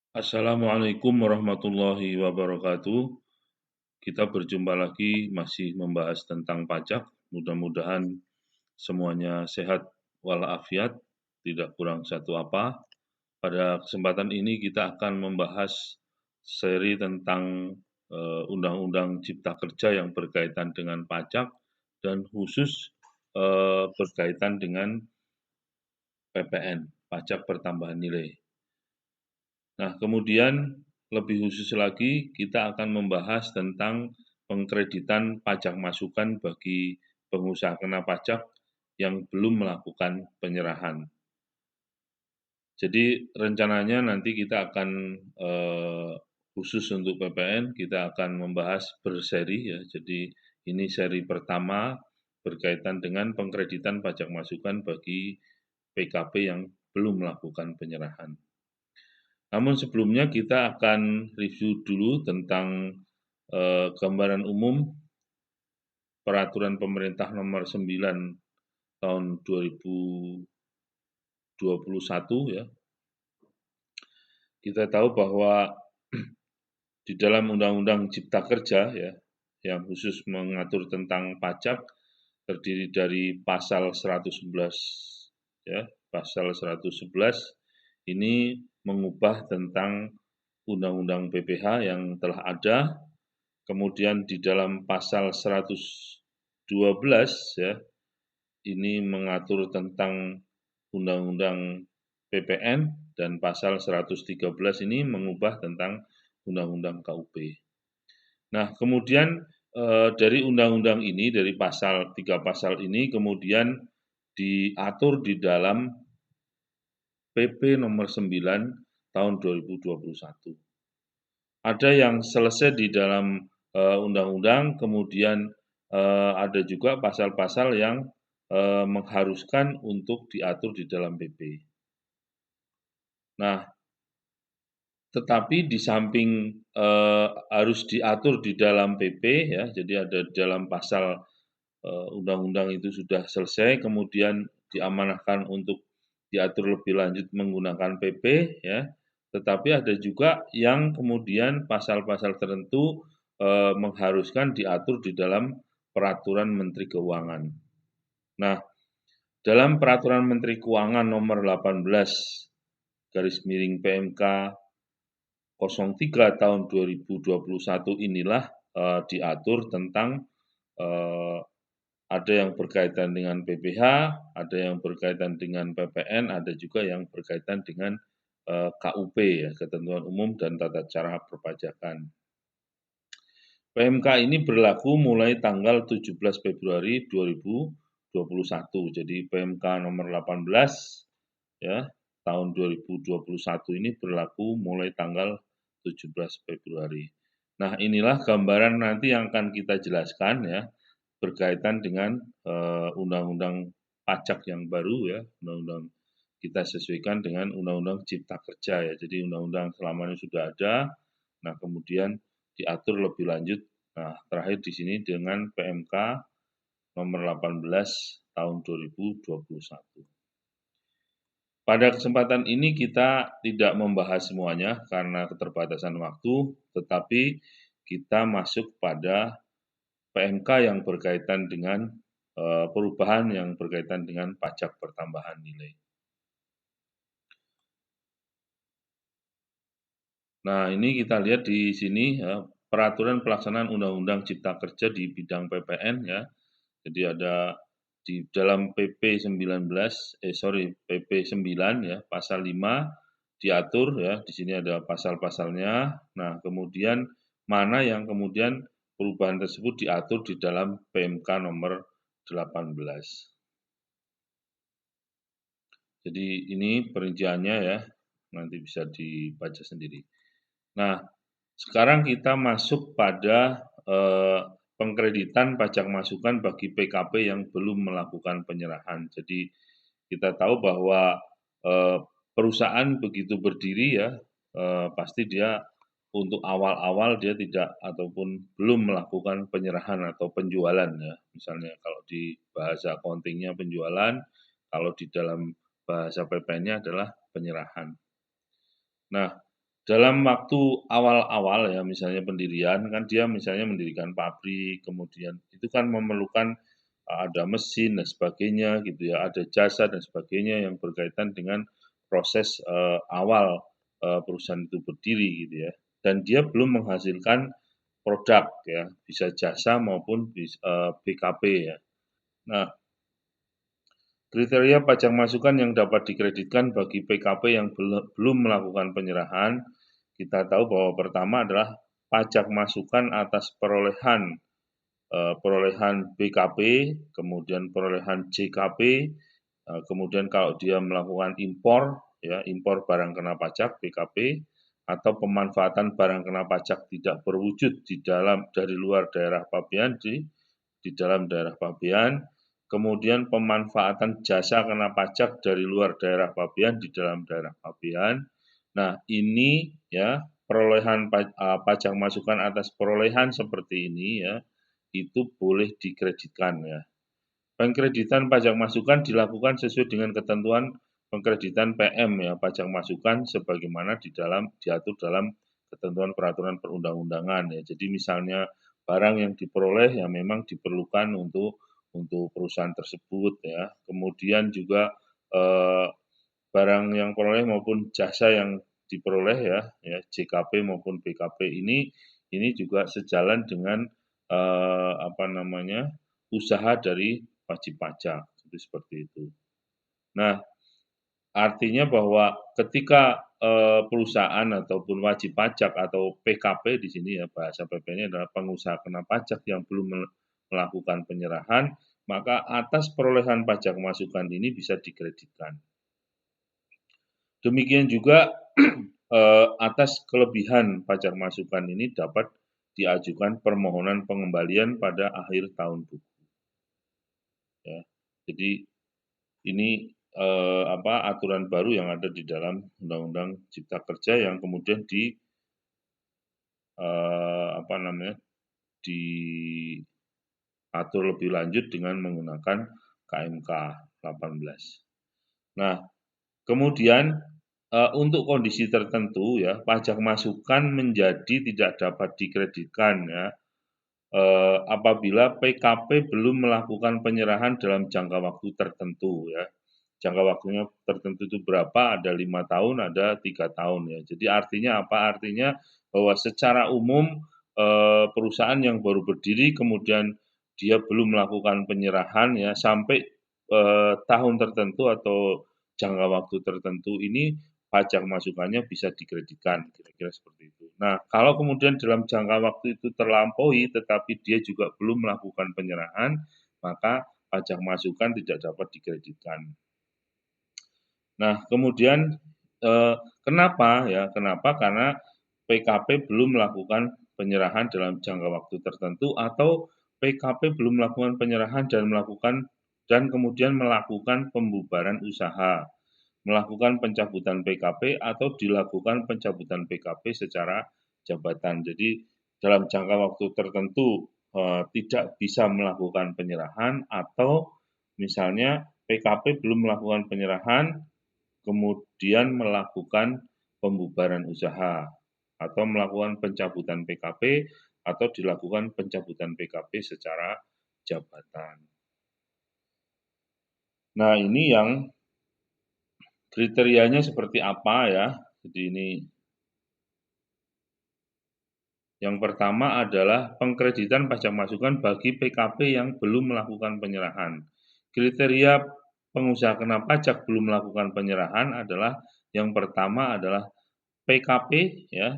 Assalamualaikum warahmatullahi wabarakatuh. Kita berjumpa lagi masih membahas tentang pajak. Mudah-mudahan semuanya sehat walafiat, tidak kurang satu apa. Pada kesempatan ini kita akan membahas seri tentang Undang-Undang Cipta Kerja yang berkaitan dengan pajak dan khusus berkaitan dengan PPN, pajak pertambahan nilai. Nah, kemudian lebih khusus lagi kita akan membahas tentang pengkreditan pajak masukan bagi pengusaha kena pajak yang belum melakukan penyerahan. Jadi rencananya nanti kita akan khusus untuk PPN kita akan membahas berseri ya. Jadi ini seri pertama berkaitan dengan pengkreditan pajak masukan bagi PKP yang belum melakukan penyerahan. Namun sebelumnya kita akan review dulu tentang gambaran umum Peraturan Pemerintah Nomor 9 Tahun 2021 ya. Kita tahu bahwa di dalam Undang-Undang Cipta Kerja ya, yang khusus mengatur tentang pajak terdiri dari pasal 111 ya, pasal 111 ini mengubah tentang Undang-Undang PPH yang telah ada. Kemudian di dalam pasal 112 ya, ini mengatur tentang Undang-Undang PPN dan pasal 113 ini mengubah tentang Undang-Undang KUP. Nah, kemudian dari undang-undang ini, dari tiga pasal ini kemudian diatur di dalam PP nomor 9 tahun 2021. Ada yang selesai di dalam undang-undang, kemudian ada juga pasal-pasal yang mengharuskan untuk diatur di dalam PP. Nah, tetapi di samping harus diatur di dalam PP ya, jadi ada dalam pasal undang-undang itu sudah selesai, kemudian diamanahkan untuk diatur lebih lanjut menggunakan PP ya. Tetapi ada juga yang kemudian pasal-pasal tertentu mengharuskan diatur di dalam peraturan Menteri Keuangan. Nah, dalam peraturan Menteri Keuangan nomor 18 garis miring PMK 03 tahun 2021 inilah diatur tentang ada yang berkaitan dengan PPH, ada yang berkaitan dengan PPN, ada juga yang berkaitan dengan KUP ya, Ketentuan Umum dan Tata Cara Perpajakan. PMK ini berlaku mulai tanggal 17 Februari 2021. Jadi PMK nomor 18 ya, tahun 2021 ini berlaku mulai tanggal 17 Februari. Nah, inilah gambaran nanti yang akan kita jelaskan ya berkaitan dengan undang-undang pajak yang baru ya, undang-undang kita sesuaikan dengan undang-undang Cipta Kerja ya. Jadi undang-undang selama ini sudah ada, nah kemudian diatur lebih lanjut. Nah, terakhir di sini dengan PMK nomor 18 tahun 2021. Pada kesempatan ini kita tidak membahas semuanya karena keterbatasan waktu, tetapi kita masuk pada PMK yang berkaitan dengan perubahan yang berkaitan dengan pajak pertambahan nilai. Nah, ini kita lihat di sini ya, peraturan pelaksanaan Undang-Undang Cipta Kerja di bidang PPN ya. Jadi ada di dalam PP 19 PP 9 ya, pasal 5 diatur ya, di sini ada pasal-pasalnya. Nah, kemudian mana yang kemudian perubahan tersebut diatur di dalam PMK nomor 18. Jadi ini perinciannya ya, nanti bisa dibaca sendiri. Nah, sekarang kita masuk pada pengkreditan pajak masukan bagi PKP yang belum melakukan penyerahan. Jadi kita tahu bahwa perusahaan begitu berdiri ya, pasti dia untuk awal-awal dia tidak ataupun belum melakukan penyerahan atau penjualan ya. Misalnya kalau di bahasa accounting-nya penjualan, kalau di dalam bahasa PPN-nya adalah penyerahan. Nah, dalam waktu awal-awal ya, misalnya pendirian, kan dia misalnya mendirikan pabrik, kemudian itu kan memerlukan ada mesin dan sebagainya gitu ya, ada jasa dan sebagainya yang berkaitan dengan proses awal perusahaan itu berdiri gitu ya. Dan dia belum menghasilkan produk ya, bisa jasa maupun BKP ya. Nah, kriteria pajak masukan yang dapat dikreditkan bagi PKP yang belum melakukan penyerahan, kita tahu bahwa pertama adalah pajak masukan atas perolehan BKP, kemudian perolehan JKP, kemudian kalau dia melakukan impor, ya impor barang kena pajak BKP, atau pemanfaatan barang kena pajak tidak berwujud dari luar daerah pabean di dalam daerah pabean, kemudian pemanfaatan jasa kena pajak dari luar daerah pabean di dalam daerah pabean. Nah, ini ya perolehan pajak masukan atas perolehan seperti ini ya itu boleh dikreditkan ya. Pengkreditan pajak masukan dilakukan sesuai dengan ketentuan pengkreditan PM ya, pajak masukan sebagaimana diatur dalam ketentuan peraturan perundang-undangan ya. Jadi misalnya barang yang diperoleh ya memang diperlukan untuk perusahaan tersebut ya. Kemudian juga barang yang peroleh maupun jasa yang diperoleh ya JKP maupun BKP ini juga sejalan dengan apa namanya usaha dari wajib pajak seperti itu. Nah, artinya bahwa ketika perusahaan ataupun wajib pajak atau PKP di sini ya bahasa PP-nya adalah pengusaha kena pajak yang belum melakukan penyerahan, maka atas perolehan pajak masukan ini bisa dikreditkan. Demikian juga atas kelebihan pajak masukan ini dapat diajukan permohonan pengembalian pada akhir tahun buku. Ya, jadi ini aturan baru yang ada di dalam Undang-Undang Cipta Kerja yang kemudian diatur lebih lanjut dengan menggunakan KMK 18. Nah, kemudian untuk kondisi tertentu ya pajak masukan menjadi tidak dapat dikreditkan ya apabila PKP belum melakukan penyerahan dalam jangka waktu tertentu ya. Jangka waktunya tertentu itu berapa? Ada 5 tahun, ada 3 tahun ya. Jadi artinya apa? Artinya bahwa secara umum perusahaan yang baru berdiri kemudian dia belum melakukan penyerahan ya sampai tahun tertentu atau jangka waktu tertentu ini pajak masukannya bisa dikreditkan, kira-kira seperti itu. Nah, kalau kemudian dalam jangka waktu itu terlampaui, tetapi dia juga belum melakukan penyerahan, maka pajak masukan tidak dapat dikreditkan. Nah, kemudian kenapa ya? Kenapa? Karena PKP belum melakukan penyerahan dalam jangka waktu tertentu atau PKP belum melakukan penyerahan dan kemudian melakukan pembubaran usaha melakukan pencabutan PKP atau dilakukan pencabutan PKP secara jabatan. Jadi dalam jangka waktu tertentu tidak bisa melakukan penyerahan atau misalnya PKP belum melakukan penyerahan kemudian melakukan pembubaran usaha atau melakukan pencabutan PKP atau dilakukan pencabutan PKP secara jabatan. Nah, ini yang kriterianya seperti apa ya? Jadi ini yang pertama adalah pengkreditan pajak masukan bagi PKP yang belum melakukan penyerahan. Kriteria pengusaha kena pajak belum melakukan penyerahan adalah yang pertama adalah PKP ya,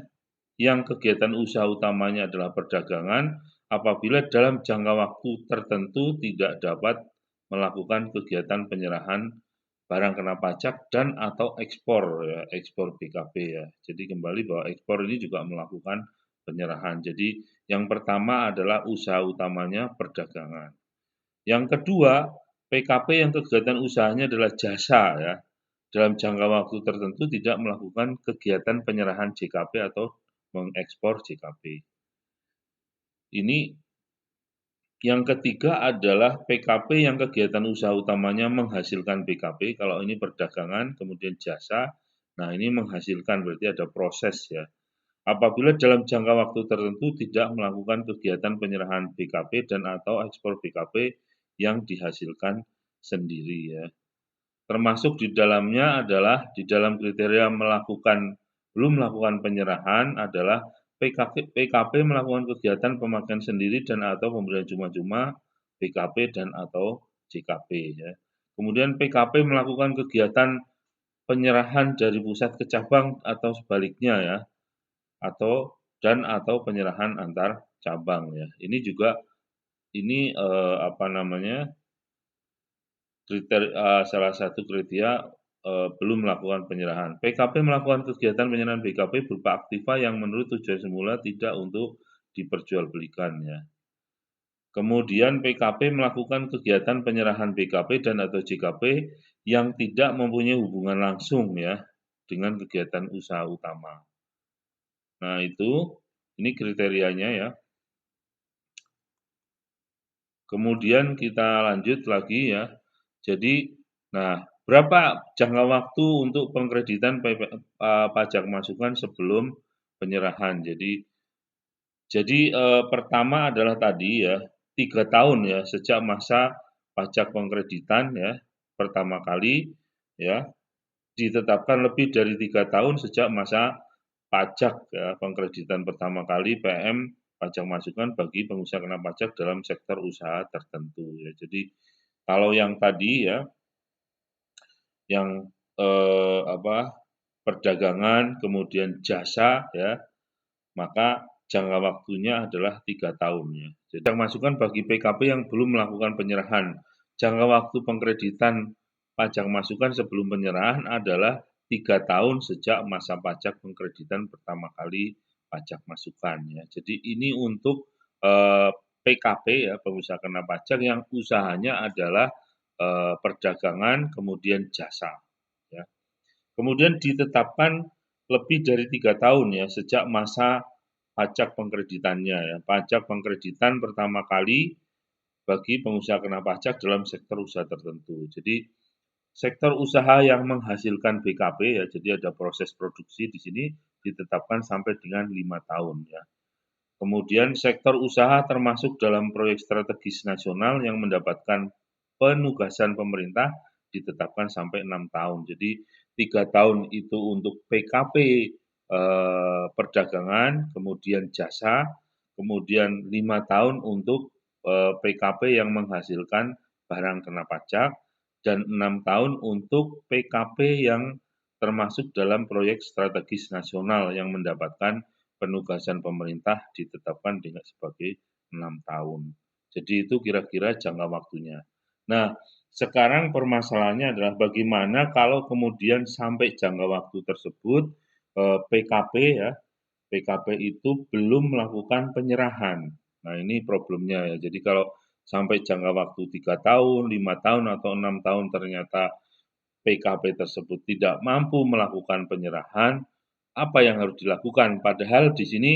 yang kegiatan usaha utamanya adalah perdagangan apabila dalam jangka waktu tertentu tidak dapat melakukan kegiatan penyerahan barang kena pajak dan atau ekspor ya, ekspor BKP ya. Jadi kembali bahwa ekspor ini juga melakukan penyerahan. Jadi yang pertama adalah usaha utamanya perdagangan. Yang kedua, PKP yang kegiatan usahanya adalah jasa ya. Dalam jangka waktu tertentu tidak melakukan kegiatan penyerahan JKP atau mengekspor JKP. Ini yang ketiga adalah PKP yang kegiatan usaha utamanya menghasilkan BKP, kalau ini perdagangan, kemudian jasa. Nah, ini menghasilkan berarti ada proses ya. Apabila dalam jangka waktu tertentu tidak melakukan kegiatan penyerahan BKP dan atau ekspor BKP yang dihasilkan sendiri ya. Termasuk di dalamnya adalah di dalam kriteria belum melakukan penyerahan adalah PKP melakukan kegiatan pemakaian sendiri dan atau pemberian cuma-cuma, BKP dan atau JKP ya. Kemudian PKP melakukan kegiatan penyerahan dari pusat ke cabang atau sebaliknya ya, atau penyerahan antar cabang ya. Ini juga salah satu kriteria belum melakukan penyerahan. PKP melakukan kegiatan penyerahan BKP berupa aktiva yang menurut tujuan semula tidak untuk diperjualbelikan ya. Kemudian PKP melakukan kegiatan penyerahan BKP dan atau JKP yang tidak mempunyai hubungan langsung ya dengan kegiatan usaha utama. Nah, ini kriterianya ya. Kemudian kita lanjut lagi ya. Jadi, nah, berapa jangka waktu untuk pengkreditan pajak masukan sebelum penyerahan? Jadi pertama adalah tadi ya, 3 tahun ya sejak masa pajak pengkreditan ya, pertama kali ya, ditetapkan lebih dari 3 tahun sejak masa pajak ya, pengkreditan pertama kali PM pajak masukan bagi pengusaha kena pajak dalam sektor usaha tertentu ya. Jadi kalau yang tadi ya, yang perdagangan kemudian jasa ya, maka jangka waktunya adalah 3 tahun ya. Jadi yang masukan bagi PKP yang belum melakukan penyerahan. Jangka waktu pengkreditan pajak masukan sebelum penyerahan adalah 3 tahun sejak masa pajak pengkreditan pertama kali pajak masukan ya. Jadi ini untuk PKP ya, pengusaha kena pajak yang usahanya adalah perdagangan kemudian jasa ya. Kemudian ditetapkan lebih dari 3 tahun ya sejak masa pajak pengkreditannya ya. Pajak pengkreditan pertama kali bagi pengusaha kena pajak dalam sektor usaha tertentu. Jadi sektor usaha yang menghasilkan BKP ya, jadi ada proses produksi di sini ditetapkan sampai dengan 5 tahun ya. Kemudian sektor usaha termasuk dalam proyek strategis nasional yang mendapatkan penugasan pemerintah ditetapkan sampai 6 tahun. Jadi 3 tahun itu untuk PKP perdagangan, kemudian jasa, kemudian 5 tahun untuk PKP yang menghasilkan barang kena pajak, dan 6 tahun untuk PKP yang termasuk dalam proyek strategis nasional yang mendapatkan penugasan pemerintah ditetapkan dengan sebagai 6 tahun. Jadi itu kira-kira jangka waktunya. Nah, sekarang permasalahannya adalah bagaimana kalau kemudian sampai jangka waktu tersebut PKP ya, PKP itu belum melakukan penyerahan. Nah, ini problemnya ya. Jadi kalau sampai jangka waktu 3 tahun, 5 tahun, atau 6 tahun ternyata PKP tersebut tidak mampu melakukan penyerahan, apa yang harus dilakukan? Padahal di sini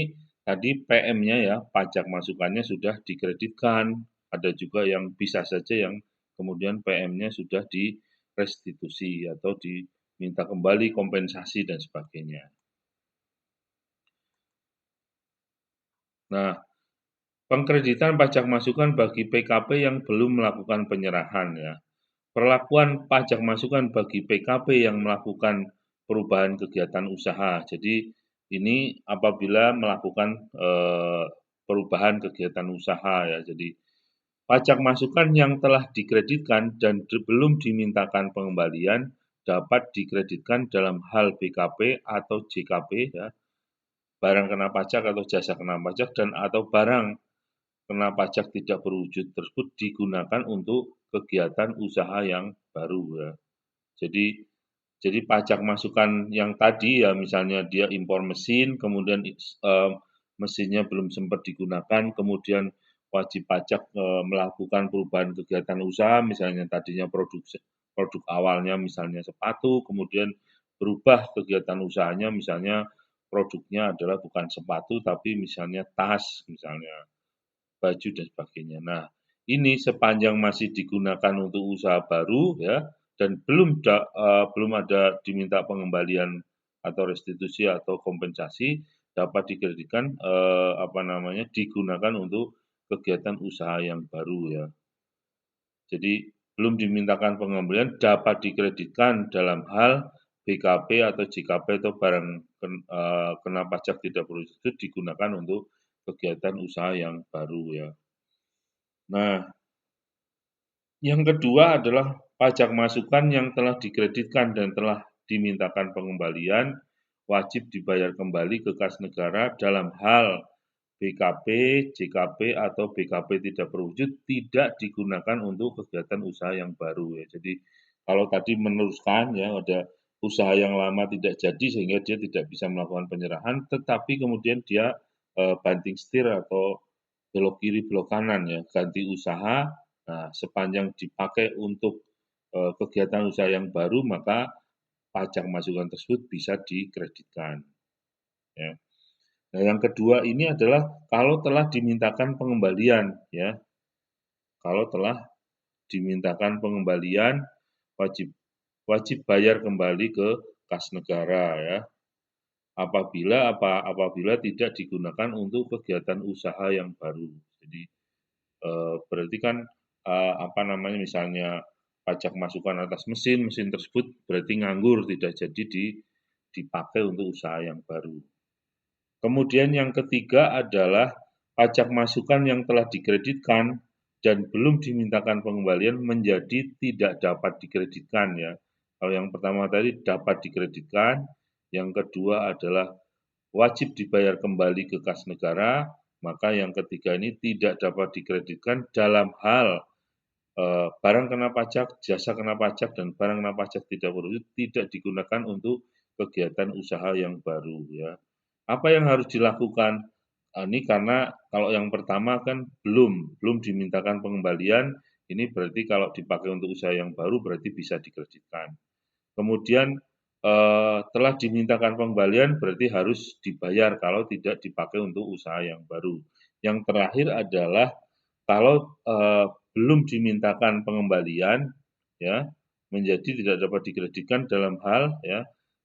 tadi PM-nya ya, pajak masukannya sudah dikreditkan, ada juga yang bisa saja yang kemudian PM-nya sudah direstitusi atau diminta kembali kompensasi dan sebagainya. Nah, pengkreditan pajak masukan bagi PKP yang belum melakukan penyerahan ya. Perlakuan pajak masukan bagi PKP yang melakukan perubahan kegiatan usaha. Jadi ini apabila melakukan perubahan kegiatan usaha ya. Jadi pajak masukan yang telah dikreditkan dan belum dimintakan pengembalian dapat dikreditkan dalam hal BKP atau JKP ya, barang kena pajak atau jasa kena pajak, dan atau barang kena pajak tidak berwujud tersebut digunakan untuk kegiatan usaha yang baru ya. Jadi pajak masukan yang tadi ya, misalnya dia impor mesin, kemudian mesinnya belum sempat digunakan, kemudian wajib pajak melakukan perubahan kegiatan usaha, misalnya tadinya produk awalnya misalnya sepatu, kemudian berubah kegiatan usahanya, misalnya produknya adalah bukan sepatu tapi misalnya tas, misalnya baju dan sebagainya. Nah, ini sepanjang masih digunakan untuk usaha baru ya, dan belum ada diminta pengembalian atau restitusi atau kompensasi, dapat dikreditkan digunakan untuk kegiatan usaha yang baru ya. Jadi belum dimintakan pengembalian dapat dikreditkan dalam hal BKP atau JKP atau barang kena pajak tidak berwujud itu digunakan untuk kegiatan usaha yang baru ya. Nah, yang kedua adalah pajak masukan yang telah dikreditkan dan telah dimintakan pengembalian wajib dibayar kembali ke kas negara dalam hal BKP, JKP atau BKP tidak berwujud tidak digunakan untuk kegiatan usaha yang baru ya. Jadi kalau tadi meneruskan ya ada usaha yang lama tidak jadi sehingga dia tidak bisa melakukan penyerahan, tetapi kemudian dia banting setir atau belok kiri belok kanan ya ganti usaha. Nah, sepanjang dipakai untuk kegiatan usaha yang baru maka pajak masukan tersebut bisa dikreditkan. Ya. Nah, yang kedua ini adalah kalau telah dimintakan pengembalian ya. Kalau telah dimintakan pengembalian wajib bayar kembali ke kas negara ya. Apabila tidak digunakan untuk kegiatan usaha yang baru. Jadi berarti kan misalnya pajak masukan atas mesin tersebut berarti nganggur tidak jadi dipakai untuk usaha yang baru. Kemudian yang ketiga adalah pajak masukan yang telah dikreditkan dan belum dimintakan pengembalian menjadi tidak dapat dikreditkan ya. Kalau yang pertama tadi dapat dikreditkan, yang kedua adalah wajib dibayar kembali ke kas negara, maka yang ketiga ini tidak dapat dikreditkan dalam hal barang kena pajak, jasa kena pajak, dan barang kena pajak tidak berwujud tidak digunakan untuk kegiatan usaha yang baru ya. Apa yang harus dilakukan? Ini karena kalau yang pertama kan belum dimintakan pengembalian, ini berarti kalau dipakai untuk usaha yang baru berarti bisa dikreditkan. Kemudian telah dimintakan pengembalian berarti harus dibayar kalau tidak dipakai untuk usaha yang baru. Yang terakhir adalah kalau belum dimintakan pengembalian ya menjadi tidak dapat dikreditkan dalam hal ya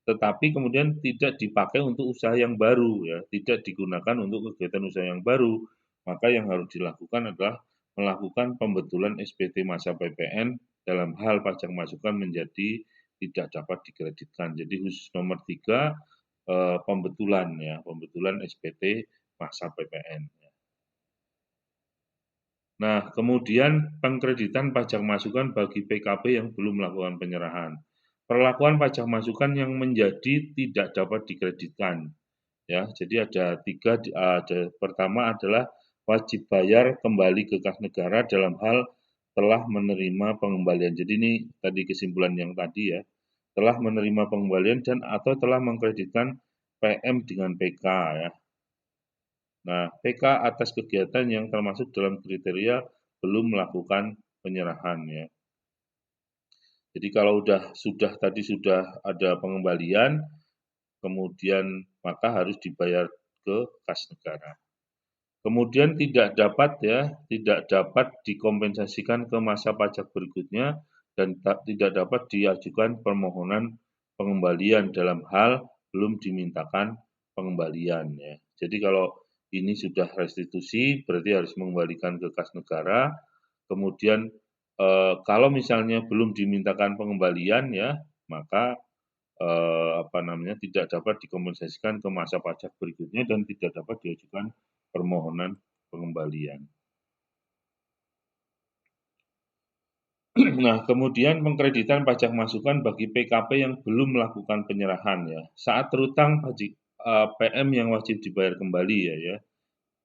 tetapi kemudian tidak dipakai untuk usaha yang baru ya, tidak digunakan untuk kegiatan usaha yang baru, maka yang harus dilakukan adalah melakukan pembetulan SPT masa PPN dalam hal pajak masukan menjadi tidak dapat dikreditkan. Jadi khusus nomor 3 pembetulan SPT masa PPN. Nah, kemudian pengkreditan pajak masukan bagi PKP yang belum melakukan penyerahan. Perlakuan pajak masukan yang menjadi tidak dapat dikreditkan. Ya, jadi ada tiga. Pertama adalah wajib bayar kembali ke kas negara dalam hal telah menerima pengembalian. Jadi ini tadi kesimpulan yang tadi ya, telah menerima pengembalian dan atau telah mengkreditkan PM dengan PK ya. Nah, PK atas kegiatan yang termasuk dalam kriteria belum melakukan penyerahan ya. Jadi kalau sudah ada pengembalian, kemudian maka harus dibayar ke kas negara. Kemudian tidak dapat dikompensasikan ke masa pajak berikutnya dan tidak dapat diajukan permohonan pengembalian dalam hal belum dimintakan pengembalian ya. Jadi kalau ini sudah restitusi berarti harus mengembalikan ke kas negara. Kemudian kalau misalnya belum dimintakan pengembalian ya, maka tidak dapat dikompensasikan ke masa pajak berikutnya dan tidak dapat diajukan permohonan pengembalian. Nah, kemudian pengkreditan pajak masukan bagi PKP yang belum melakukan penyerahan ya. Saat terutang PM yang wajib dibayar kembali ya.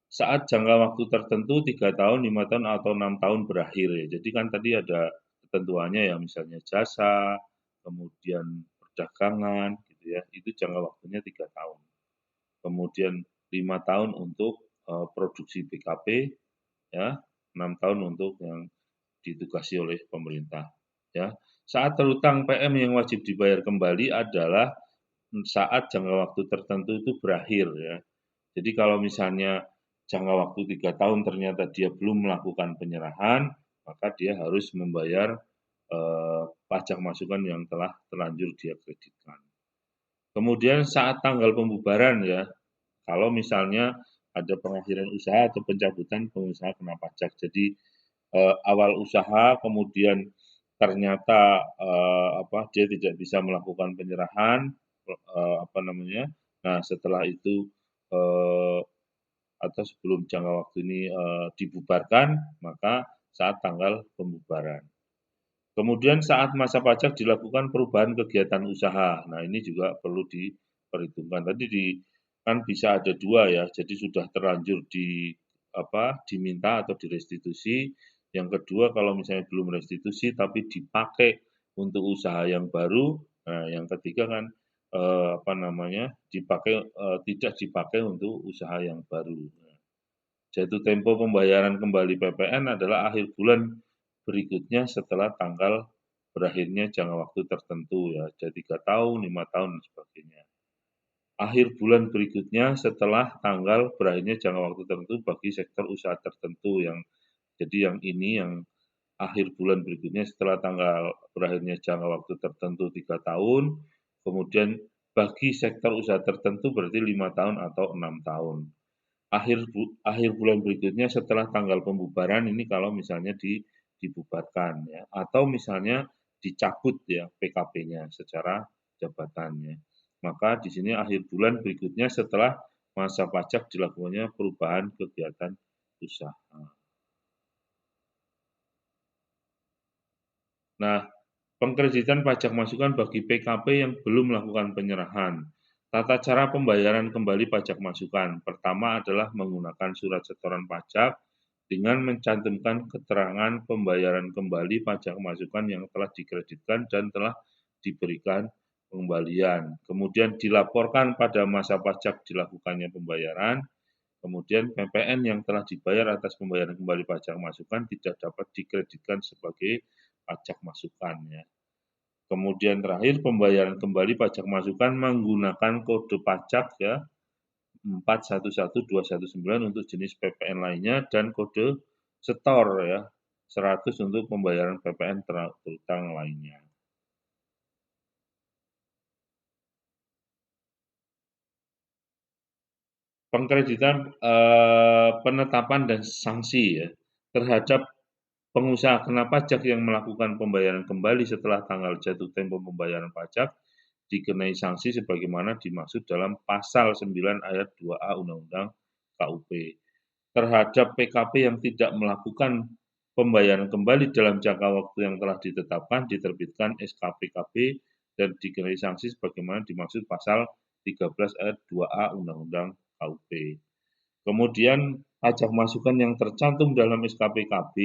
Saat jangka waktu tertentu 3 tahun, 5 tahun atau 6 tahun berakhir ya. Jadi kan tadi ada ketentuannya ya misalnya jasa, kemudian perdagangan gitu ya. Itu jangka waktunya 3 tahun. Kemudian 5 tahun untuk produksi PKP ya, 6 tahun untuk yang ditugasi oleh pemerintah ya. Saat terutang PM yang wajib dibayar kembali adalah saat jangka waktu tertentu itu berakhir ya. Jadi kalau misalnya jangka waktu 3 tahun ternyata dia belum melakukan penyerahan, maka dia harus membayar pajak masukan yang telah terlanjur dia kreditkan. Kemudian saat tanggal pembubaran ya, kalau misalnya ada pengakhiran usaha atau pencabutan pengusaha kena pajak. Jadi awal usaha kemudian ternyata dia tidak bisa melakukan penyerahan Nah, setelah itu atau sebelum jangka waktu ini dibubarkan, maka saat tanggal pembubaran. Kemudian saat masa pajak dilakukan perubahan kegiatan usaha. Nah, ini juga perlu diperhitungkan. Kan bisa ada dua ya. Jadi sudah terlanjur diminta atau direstitusi. Yang kedua kalau misalnya belum restitusi tapi dipakai untuk usaha yang baru. Nah, yang ketiga kan tidak dipakai untuk usaha yang baru. Jatuh tempo pembayaran kembali PPN adalah akhir bulan berikutnya setelah tanggal berakhirnya jangka waktu tertentu ya, jadi 3 tahun, 5 tahun, dan sebagainya. Akhir bulan berikutnya setelah tanggal berakhirnya jangka waktu tertentu bagi sektor usaha tertentu yang akhir bulan berikutnya setelah tanggal berakhirnya jangka waktu tertentu 3 tahun, kemudian bagi sektor usaha tertentu berarti 5 tahun atau 6 tahun. Akhir bulan berikutnya setelah tanggal pembubaran ini kalau misalnya dibubarkan ya, atau misalnya dicabut ya PKP-nya secara jabatannya. Maka di sini akhir bulan berikutnya setelah masa pajak dilakukannya perubahan kegiatan usaha. Nah, pengkreditan pajak masukan bagi PKP yang belum melakukan penyerahan. Tata cara pembayaran kembali pajak masukan. Pertama adalah menggunakan surat setoran pajak dengan mencantumkan keterangan pembayaran kembali pajak masukan yang telah dikreditkan dan telah diberikan pengembalian. Kemudian dilaporkan pada masa pajak dilakukannya pembayaran. Kemudian PPN yang telah dibayar atas pembayaran kembali pajak masukan tidak dapat dikreditkan sebagai pajak masukan ya. Kemudian terakhir pembayaran kembali pajak masukan menggunakan kode pajak ya 411219 untuk jenis PPN lainnya dan kode setor ya 100 untuk pembayaran PPN terutang lainnya. Pengkreditan penetapan dan sanksi ya terhadap pengusaha kena pajak yang melakukan pembayaran kembali setelah tanggal jatuh tempo pembayaran pajak dikenai sanksi sebagaimana dimaksud dalam pasal 9 ayat 2A Undang-Undang KUP. Terhadap PKP yang tidak melakukan pembayaran kembali dalam jangka waktu yang telah ditetapkan, diterbitkan SK PKP dan dikenai sanksi sebagaimana dimaksud pasal 13 ayat 2A Undang-Undang KUP. Kemudian pajak masukan yang tercantum dalam SKPKB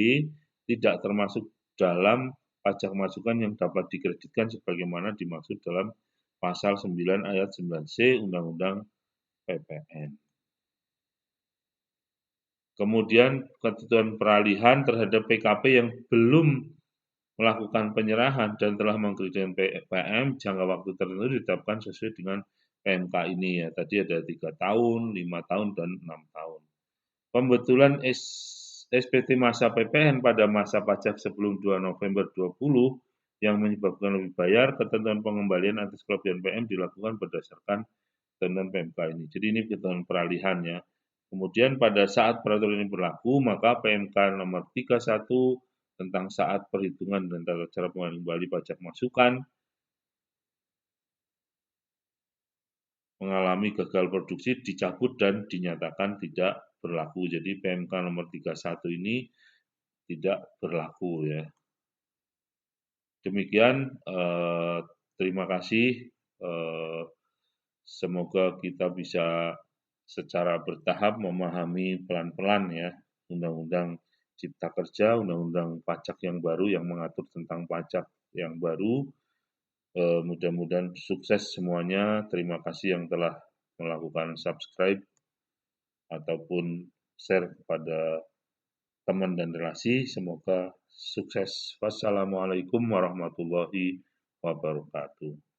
tidak termasuk dalam pajak masukan yang dapat dikreditkan sebagaimana dimaksud dalam pasal 9 ayat 9C Undang-Undang PPN. Kemudian ketentuan peralihan terhadap PKP yang belum melakukan penyerahan dan telah mengkreditkan PM jangka waktu tertentu ditetapkan sesuai dengan PMK ini ya. Tadi ada 3 tahun, 5 tahun, dan 6 tahun. Pembetulan SPT masa PPN pada masa pajak sebelum 2 November 20 yang menyebabkan lebih bayar, ketentuan pengembalian atas kelebihan PM dilakukan berdasarkan ketentuan PMK ini. Jadi ini ketentuan peralihan ya. Kemudian pada saat peraturan ini berlaku, maka PMK nomor 31 tentang saat perhitungan dan tata cara pengembalian kembali pajak masukan mengalami gagal produksi dicabut dan dinyatakan tidak berlaku. Jadi PMK nomor 31 ini tidak berlaku ya. Demikian, terima kasih. Semoga kita bisa secara bertahap memahami pelan-pelan ya Undang-Undang Cipta Kerja, Undang-Undang Pajak yang baru yang mengatur tentang pajak yang baru. Mudah-mudahan sukses semuanya. Terima kasih yang telah melakukan subscribe ataupun share kepada teman dan relasi. Semoga sukses. Wassalamualaikum warahmatullahi wabarakatuh.